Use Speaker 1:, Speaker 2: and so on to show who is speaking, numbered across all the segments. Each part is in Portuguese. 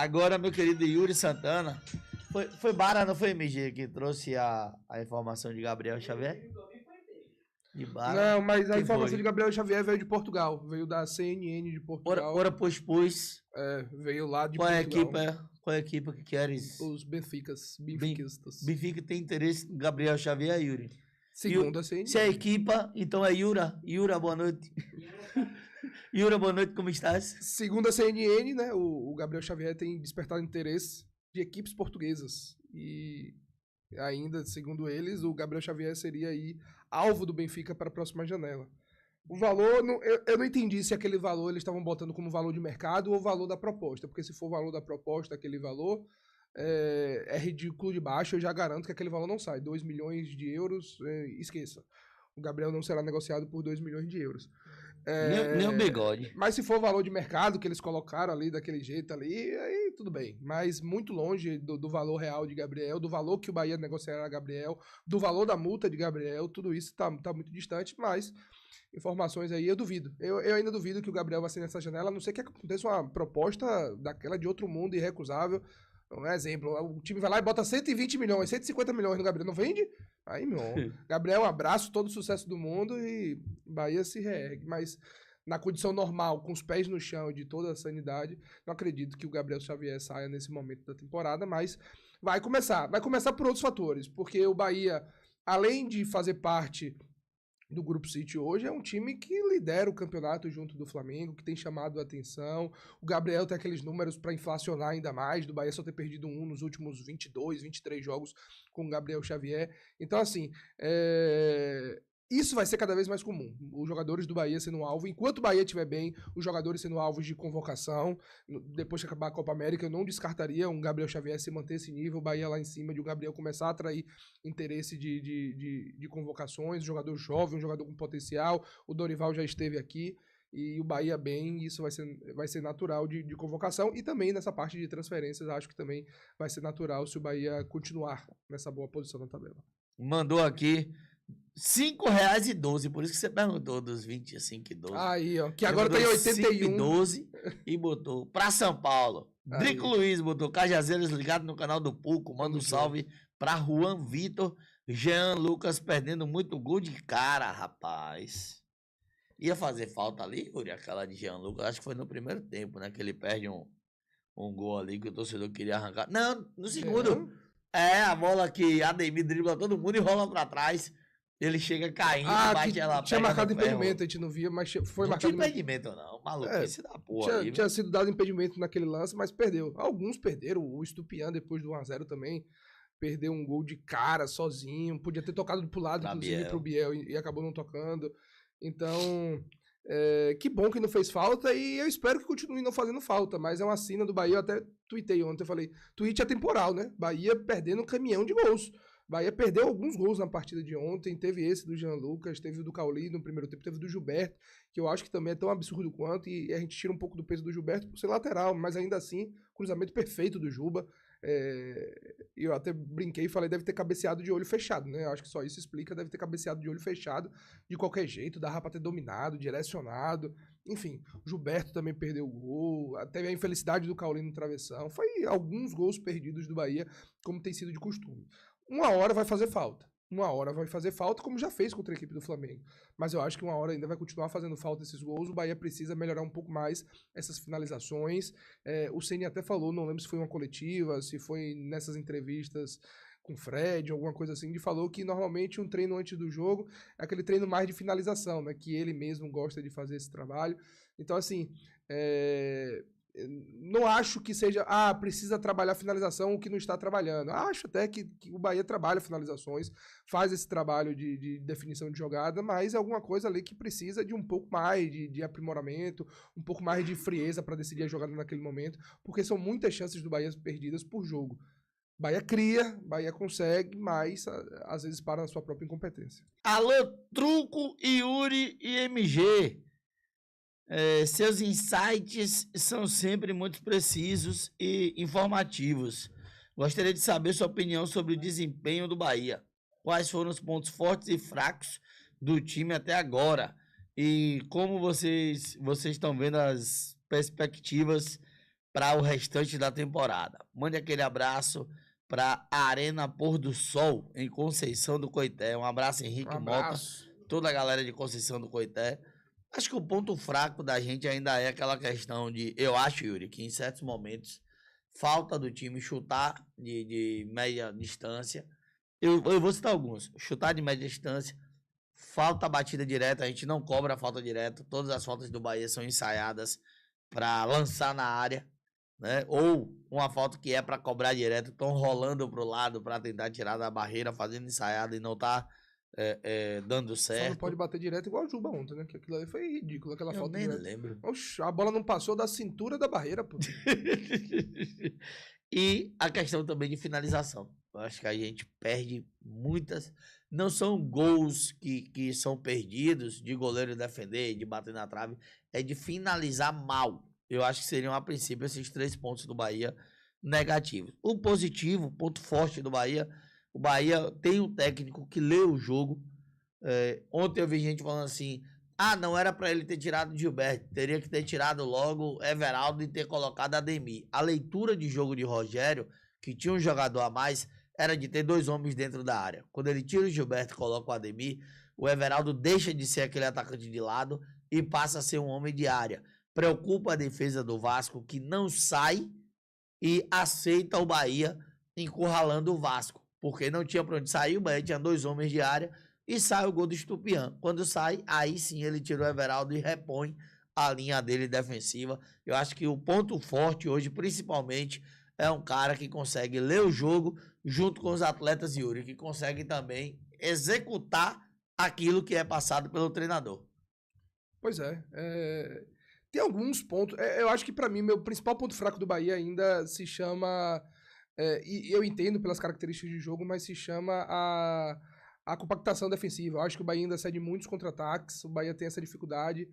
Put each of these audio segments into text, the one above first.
Speaker 1: Agora, meu querido Yuri Santana, foi Bara, não foi MG que trouxe a informação de Gabriel Xavier? De Bara?
Speaker 2: Não, mas a
Speaker 1: Quem
Speaker 2: informação
Speaker 1: foi?
Speaker 2: de Gabriel Xavier veio de Portugal. Veio da CNN de Portugal.
Speaker 1: Ora pois.
Speaker 2: Veio lá de
Speaker 1: Qual é a
Speaker 2: Portugal.
Speaker 1: equipa? Qual é a equipa que queres?
Speaker 2: Os benfiquistas.
Speaker 1: Benfica tem interesse em Gabriel Xavier, Yuri.
Speaker 2: Segundo a CNN.
Speaker 1: Se é a equipa, então é Yura. Yura, boa noite. Yura, boa noite, como estás?
Speaker 2: Segundo a CNN, né, o Gabriel Xavier tem despertado interesse de equipes portuguesas. E ainda, segundo eles, o Gabriel Xavier seria aí alvo do Benfica para a próxima janela. O valor, eu não entendi se aquele valor eles estavam botando como valor de mercado ou valor da proposta. Porque se for o valor da proposta, aquele valor é ridículo de baixo. Eu já garanto que aquele valor não sai. 2 milhões de euros, esqueça. O Gabriel não será negociado por 2 milhões de euros.
Speaker 1: Nem o bigode.
Speaker 2: Mas se for o valor de mercado que eles colocaram ali, daquele jeito ali, aí tudo bem. Mas muito longe do valor real de Gabriel, do valor que o Bahia negociará a Gabriel, do valor da multa de Gabriel, tudo isso tá muito distante, mas informações aí eu duvido. Eu ainda duvido que o Gabriel vai ser nessa janela, a não ser que aconteça uma proposta daquela de outro mundo irrecusável. Um exemplo, o time vai lá e bota 120 milhões, 150 milhões no Gabriel, não vende? Aí, meu, Gabriel, um abraço, todo o sucesso do mundo e Bahia se reergue. Mas na condição normal, com os pés no chão e de toda a sanidade, não acredito que o Gabriel Xavier saia nesse momento da temporada, mas vai começar por outros fatores, porque o Bahia, além de fazer parte do Grupo City hoje, é um time que lidera o campeonato junto do Flamengo, que tem chamado a atenção. O Gabriel tem aqueles números para inflacionar ainda mais, do Bahia só ter perdido um nos últimos 22, 23 jogos com o Gabriel Xavier. Então, assim, isso vai ser cada vez mais comum. Os jogadores do Bahia sendo alvo, enquanto o Bahia estiver bem, os jogadores sendo alvos de convocação. Depois que acabar a Copa América, eu não descartaria um Gabriel Xavier se manter esse nível, o Bahia lá em cima, de o Gabriel começar a atrair interesse de convocações, um jogador jovem, um jogador com potencial. O Dorival já esteve aqui. E o Bahia bem, isso vai ser natural de convocação. E também nessa parte de transferências, acho que também vai ser natural se o Bahia continuar nessa boa posição na tabela.
Speaker 1: Mandou aqui R$5,12, por isso que você perguntou dos 25,12.
Speaker 2: Aí, ó, que agora tem 81.
Speaker 1: 5,12 e botou pra São Paulo. Drico Luiz botou Cajazeiras ligado no canal do Puco. Manda um salve pra Juan Vitor. Jean Lucas perdendo muito gol de cara, rapaz. Ia fazer falta ali, Yuri, aquela de Jean Lucas. Acho que foi no primeiro tempo, né? Que ele perde um gol ali que o torcedor queria arrancar. Não, no segundo. A bola que Ademir dribla todo mundo e rola pra trás. Ele chega caindo, bate ela.
Speaker 2: Tinha marcado impedimento, a gente não via, mas foi marcado.
Speaker 1: Não tinha impedimento, não. Maluquice da porra.
Speaker 2: Tinha sido dado impedimento naquele lance, mas perdeu. Alguns perderam. O Estupião, depois do 1-0 também, perdeu um gol de cara, sozinho. Podia ter tocado pro lado, inclusive, pro Biel, e acabou não tocando. Então, que bom que não fez falta e eu espero que continue não fazendo falta, mas é uma sina do Bahia. Eu até tuitei ontem, eu falei, tweet atemporal, né? Bahia perdendo um caminhão de gols. Bahia perdeu alguns gols na partida de ontem, teve esse do Jean Lucas, teve o do Cauli no primeiro tempo, teve o do Gilberto, que eu acho que também é tão absurdo quanto, e a gente tira um pouco do peso do Gilberto por ser lateral, mas ainda assim, cruzamento perfeito do Juba. Eu até brinquei e falei, deve ter cabeceado de olho fechado, né? Eu acho que só isso explica, deve ter cabeceado de olho fechado, de qualquer jeito, dava pra ter dominado, direcionado, enfim. O Gilberto também perdeu o gol, teve a infelicidade do Cauli no travessão, foi alguns gols perdidos do Bahia, como tem sido de costume. Uma hora vai fazer falta. Uma hora vai fazer falta, como já fez contra a equipe do Flamengo. Mas eu acho que uma hora ainda vai continuar fazendo falta esses gols. O Bahia precisa melhorar um pouco mais essas finalizações. O Ceni até falou, não lembro se foi uma coletiva, se foi nessas entrevistas com o Fred, alguma coisa assim, que falou que normalmente um treino antes do jogo é aquele treino mais de finalização, né? Que ele mesmo gosta de fazer esse trabalho. Então, assim, não acho que seja, precisa trabalhar finalização o que não está trabalhando. Acho até que o Bahia trabalha finalizações, faz esse trabalho de definição de jogada, mas é alguma coisa ali que precisa de um pouco mais de aprimoramento, um pouco mais de frieza para decidir a jogada naquele momento, porque são muitas chances do Bahia perdidas por jogo. Bahia cria, Bahia consegue, mas às vezes para na sua própria incompetência.
Speaker 1: Alô, Truco, Yuri e MG. Seus insights são sempre muito precisos e informativos. Gostaria de saber sua opinião sobre o desempenho do Bahia. Quais foram os pontos fortes e fracos do time até agora? E como vocês estão vendo as perspectivas para o restante da temporada. Mande aquele abraço para a Arena Pôr do Sol, em Conceição do Coité. Um abraço, Henrique Mota, toda a galera de Conceição do Coité. Acho que o ponto fraco da gente ainda é aquela questão de, eu acho, Yuri, que em certos momentos falta do time chutar de média distância. Eu vou citar alguns. Chutar de média distância, falta a batida direta, a gente não cobra a falta direta. Todas as faltas do Bahia são ensaiadas para lançar na área, né? Ou uma falta que é para cobrar direto, estão rolando pro lado para tentar tirar da barreira, fazendo ensaiada e não tá dando certo.
Speaker 2: Só não pode bater direto igual o Juba ontem, né? Que aquilo aí foi ridículo, aquela
Speaker 1: Eu
Speaker 2: falta
Speaker 1: nem
Speaker 2: direta.
Speaker 1: lembro.
Speaker 2: Oxe, a bola não passou da cintura da barreira, pô.
Speaker 1: E a questão também de finalização. Eu acho que a gente perde muitas. Não são gols que são perdidos de goleiro defender, de bater na trave, é de finalizar mal. Eu acho que seriam, a princípio, esses 3 pontos do Bahia negativos. O positivo, ponto forte do Bahia, o Bahia tem um técnico que lê o jogo. Ontem eu vi gente falando assim, não era para ele ter tirado o Gilberto, teria que ter tirado logo Everaldo e ter colocado Ademir. A leitura de jogo de Rogério, que tinha um jogador a mais, era de ter 2 homens dentro da área. Quando ele tira o Gilberto e coloca o Ademir, o Everaldo deixa de ser aquele atacante de lado e passa a ser um homem de área. Preocupa a defesa do Vasco, que não sai e aceita o Bahia encurralando o Vasco, porque não tinha para onde sair, o Bahia tinha 2 homens de área e sai o gol do Estupiã. Quando sai, aí sim ele tira o Everaldo e repõe a linha dele defensiva. Eu acho que o ponto forte hoje, principalmente, é um cara que consegue ler o jogo junto com os atletas, Yuri, que consegue também executar aquilo que é passado pelo treinador.
Speaker 2: Pois é. Tem alguns pontos. Eu acho que, pra mim, meu principal ponto fraco do Bahia ainda se chama. E eu entendo pelas características de jogo, mas se chama a compactação defensiva. Eu acho que o Bahia ainda cede muitos contra-ataques. O Bahia tem essa dificuldade.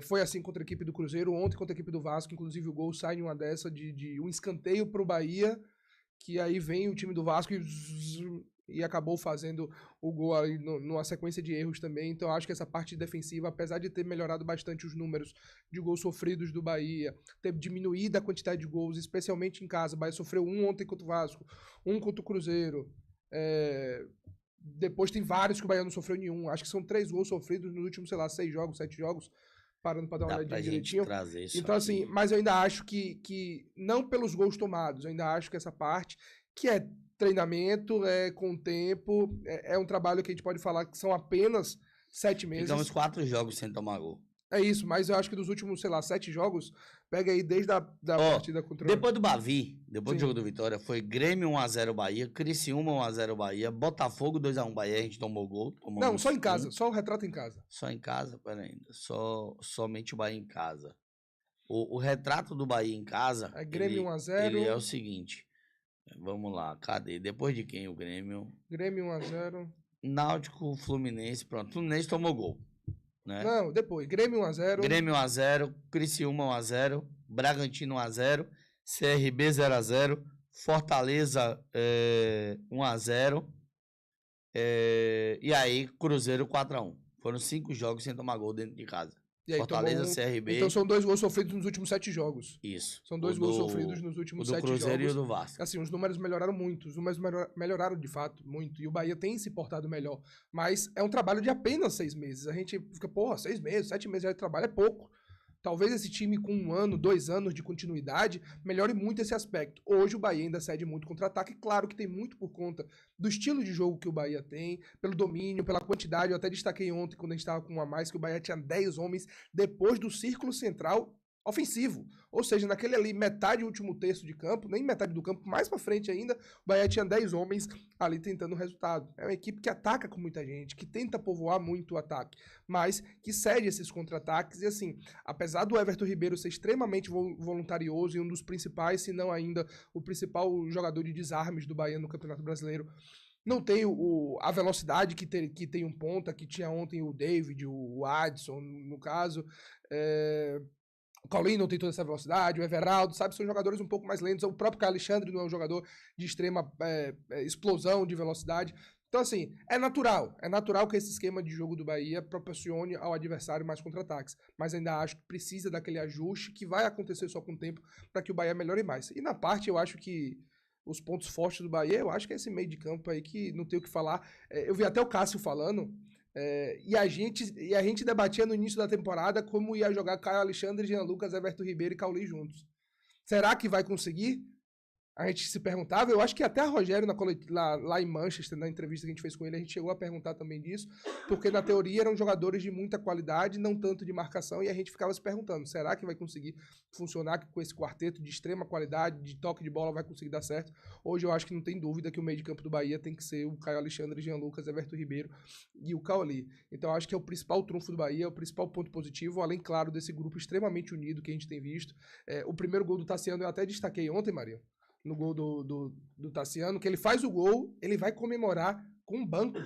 Speaker 2: Foi assim contra a equipe do Cruzeiro, ontem contra a equipe do Vasco. Inclusive, o gol sai em uma dessa de um escanteio pro Bahia, que aí vem o time do Vasco e acabou fazendo o gol ali numa sequência de erros também. Então, acho que essa parte defensiva, apesar de ter melhorado bastante os números de gols sofridos do Bahia, ter diminuído a quantidade de gols, especialmente em casa. O Bahia sofreu 1 ontem contra o Vasco, 1 contra o Cruzeiro. Depois tem vários que o Bahia não sofreu nenhum. Acho que são 3 gols sofridos nos últimos, 6 jogos, 7 jogos. Parando pra dar uma olhadinha direitinho. Então, assim, mas eu ainda acho que não pelos gols tomados, eu ainda acho que essa parte, que é treinamento, com o tempo, é um trabalho que a gente pode falar que são apenas 7 meses.
Speaker 1: Ficamos 4 jogos sem tomar gol.
Speaker 2: É isso, mas eu acho que dos últimos, 7 jogos, pega aí desde a partida contra o...
Speaker 1: Depois do Bavi, depois do jogo do Vitória, foi Grêmio 1x0 Bahia, Criciúma 1x0 Bahia, Botafogo 2x1 Bahia, a gente tomou gol.
Speaker 2: Não, só em casa, só o retrato em casa.
Speaker 1: Só em casa? Pera ainda, somente o Bahia em casa. O retrato do Bahia em casa,
Speaker 2: Grêmio 1x0.
Speaker 1: Ele é o seguinte, vamos lá, cadê? Depois de quem o Grêmio?
Speaker 2: Grêmio 1x0.
Speaker 1: Náutico, Fluminense, pronto, Fluminense tomou gol. Né?
Speaker 2: Não, depois, Grêmio 1x0.
Speaker 1: Grêmio 1x0, Criciúma 1x0, Bragantino 1x0, CRB 0x0, Fortaleza 1x0, e aí Cruzeiro 4x1. Foram 5 jogos sem tomar gol dentro de casa.
Speaker 2: E aí,
Speaker 1: Fortaleza, CRB.
Speaker 2: Então são 2 gols sofridos nos últimos 7 jogos.
Speaker 1: Isso.
Speaker 2: São 2 gols sofridos nos últimos 7 jogos.
Speaker 1: O do Cruzeiro e o do Vasco.
Speaker 2: Assim, os números melhoraram muito. Os números melhoraram de fato muito. E o Bahia tem se portado melhor. Mas é um trabalho de apenas 6 meses. A gente fica, 6 meses, 7 meses de trabalho é pouco. Talvez esse time com 1 ano, 2 anos de continuidade melhore muito esse aspecto. Hoje o Bahia ainda cede muito contra-ataque. Claro que tem muito por conta do estilo de jogo que o Bahia tem, pelo domínio, pela quantidade. Eu até destaquei ontem, quando a gente estava com 1 a mais, que o Bahia tinha 10 homens depois do círculo central ofensivo. Ou seja, naquele ali, metade do último terço de campo, nem metade do campo, mais pra frente ainda, o Bahia tinha 10 homens ali tentando o resultado. É uma equipe que ataca com muita gente, que tenta povoar muito o ataque, mas que cede esses contra-ataques. E assim, apesar do Everton Ribeiro ser extremamente voluntarioso e um dos principais, se não ainda o principal jogador de desarmes do Bahia no Campeonato Brasileiro, não tem a velocidade que tem um ponta, que tinha ontem o David, o Adson, no caso. O Paulinho não tem toda essa velocidade, o Everaldo, sabe? São jogadores um pouco mais lentos. O próprio Caio Alexandre não é um jogador de extrema explosão de velocidade. Então, assim, é natural que esse esquema de jogo do Bahia proporcione ao adversário mais contra-ataques, mas ainda acho que precisa daquele ajuste que vai acontecer só com o tempo para que o Bahia melhore mais. E na parte, eu acho que os pontos fortes do Bahia, eu acho que é esse meio de campo aí que não tem o que falar. Eu vi até o Cássio falando, e a gente debatia no início da temporada como ia jogar Caio Alexandre, Jean Lucas, Everton Ribeiro e Cauli juntos. Será que vai conseguir? A gente se perguntava, eu acho que até a Rogério lá em Manchester, na entrevista que a gente fez com ele, a gente chegou a perguntar também disso, porque na teoria eram jogadores de muita qualidade, não tanto de marcação, e a gente ficava se perguntando, será que vai conseguir funcionar com esse quarteto de extrema qualidade, de toque de bola, vai conseguir dar certo? Hoje eu acho que não tem dúvida que o meio de campo do Bahia tem que ser o Caio Alexandre, Jean Lucas, Everton Ribeiro e o Cauli. Então eu acho que é o principal trunfo do Bahia, é o principal ponto positivo, além, claro, desse grupo extremamente unido que a gente tem visto. O primeiro gol do Tassiano eu até destaquei ontem, Maria, no gol do Tassiano, que ele faz o gol, ele vai comemorar com o banco.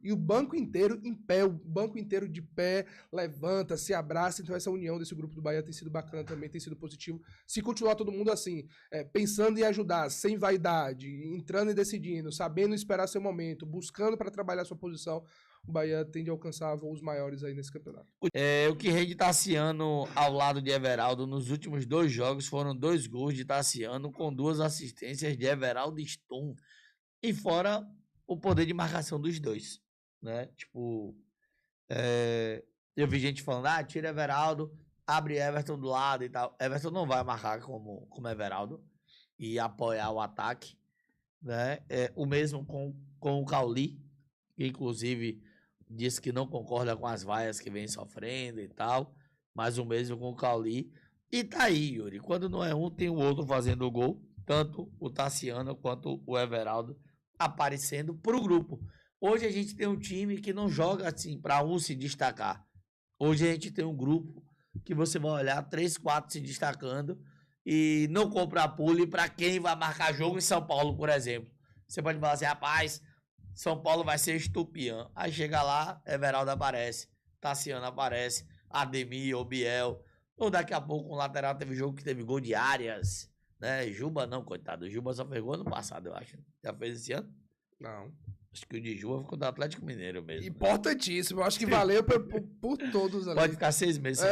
Speaker 2: E o banco inteiro em pé, o banco inteiro de pé, levanta, se abraça. Então essa união desse grupo do Bahia tem sido bacana também, tem sido positivo. Se continuar todo mundo assim, pensando em ajudar, sem vaidade, entrando e decidindo, sabendo esperar seu momento, buscando para trabalhar sua posição, o Bahia tende a alcançar voos maiores aí nesse campeonato.
Speaker 1: O que rende Tassiano ao lado de Everaldo nos últimos 2 jogos foram 2 gols de Tassiano com 2 assistências de Everaldo e Stum. E fora o poder de marcação dos dois, né? Tipo, eu vi gente falando, tira Everaldo, abre Everton do lado e tal. Everton não vai marcar como Everaldo e apoiar o ataque, né? O mesmo com o Cauli, que inclusive disse que não concorda com as vaias que vem sofrendo e tal, mas o mesmo com o Cauli. E tá aí, Yuri, quando não é um, tem o outro fazendo o gol, tanto o Tassiano quanto o Everaldo aparecendo pro grupo. Hoje a gente tem um time que não joga assim para um se destacar. Hoje a gente tem um grupo que você vai olhar 3, 4 se destacando e não compra pule para quem vai marcar jogo em São Paulo, por exemplo. Você pode falar assim, rapaz, São Paulo vai ser estupiã. Aí chega lá, Everaldo aparece, Tassiano aparece, Ademir, Obiel. Ou daqui a pouco, um lateral teve jogo que teve gol de Arias, né? Juba não, coitado. O Juba só fez gol ano passado, eu acho. Já fez esse ano?
Speaker 2: Não.
Speaker 1: Acho que o de Juba ficou do Atlético Mineiro mesmo.
Speaker 2: Importantíssimo. Eu acho que valeu por todos ali.
Speaker 1: Pode ficar 6 meses.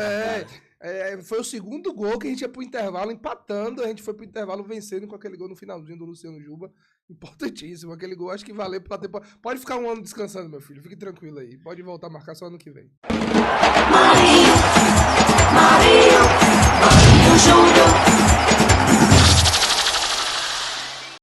Speaker 2: Foi o segundo gol que a gente ia pro intervalo empatando. A gente foi pro intervalo vencendo com aquele gol no finalzinho do Luciano Juba. Importantíssimo. Aquele gol acho que valeu pra temporada. Pode ficar um ano descansando, meu filho. Fique tranquilo aí. Pode voltar a marcar só ano que vem. Marinho,